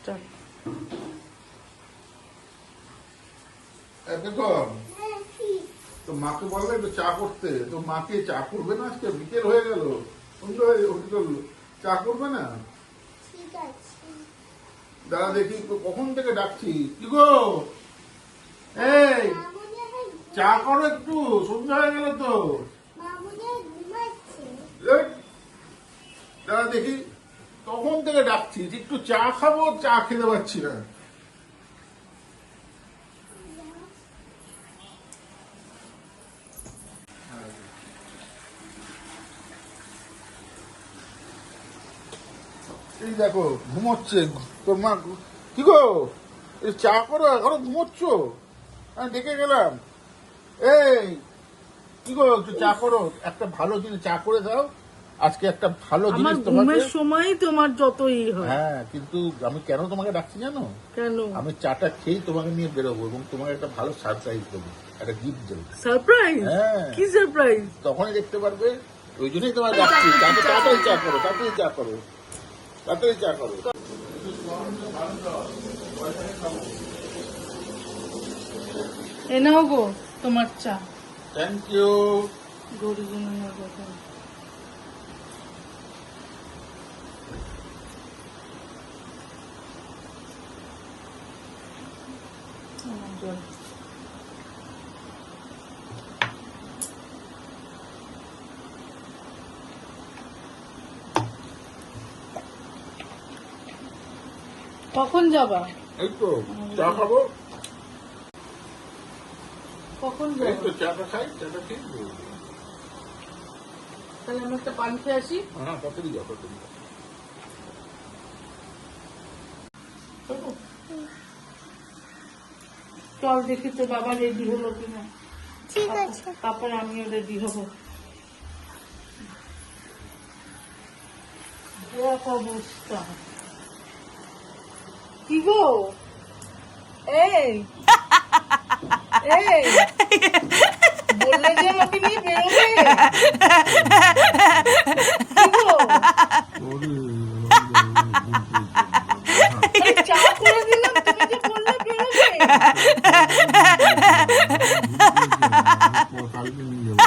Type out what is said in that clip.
Start. দেখো তো মাকে বললে একটু চা করতে, তো মাকে চা করবে না, আজকে বিকেল হয়ে গেল, চা করবে না? দাদা দেখি কখন থেকে ডাকছি, কি গো এই চা করো একটু, সন্ধ্যা হয়ে গেল তো। দাদা দেখি তখন থেকে ডাকছি একটু চা খাবো, চা খেতে পারছি না। এই দেখো ঘুমোচ্ছে তোর মা, কি গো চা করো, এখনো ঘুমোচ্ছ? আমি ডেকে গেলাম, এই কি গো একটু চা করো, একটা ভালো জিনিস চা করে দাও, আজকে একটা ভালো জিনিস তোমাকে। সময় তোমার যতই হয়। হ্যাঁ, কিন্তু আমি কেন তোমাকে ডাকছি জানো? কেন? আমি চাটা খেয়েই তোমাকে নিয়ে বেরোবো এবং তোমাকে একটা ভালো সারপ্রাইজ দেবো, একটা গিফট দেবো। সারপ্রাইজ? হ্যাঁ। কি সারপ্রাইজ? তখনই দেখতে পারবে, ওই জন্যই তোমার ডাকছি। তাড়াতাড়ি চা করো, তাড়াতাড়ি চা করো, তাড়াতাড়ি চা করো। এ নাও গো তোমার চা। Thank you. গরুর জন্য নাও গো। জল। কখন যাবা? এই তো চা খাবো, কখন এই যাবা? তো চাটা খাই, চাটা খেয়ে বেরোবো। তাহলে আমি একটা পান খেয়ে আসি। হ্যাঁ, তাড়াতাড়ি যাও, তাড়াতাড়ি যাও। চল দেখি তো বাবা রেডি হলো কিনা। ঠিক আছে। তারপরে আমিও রেডি হবো। এক অবস্থা, কি গো এই এই বললে যে আমাকে নিয়ে বেরোবে, কি গো চা করে দিলাম, তুমি যে বললে বেরোবে। কালকে নিয়ে যাবো।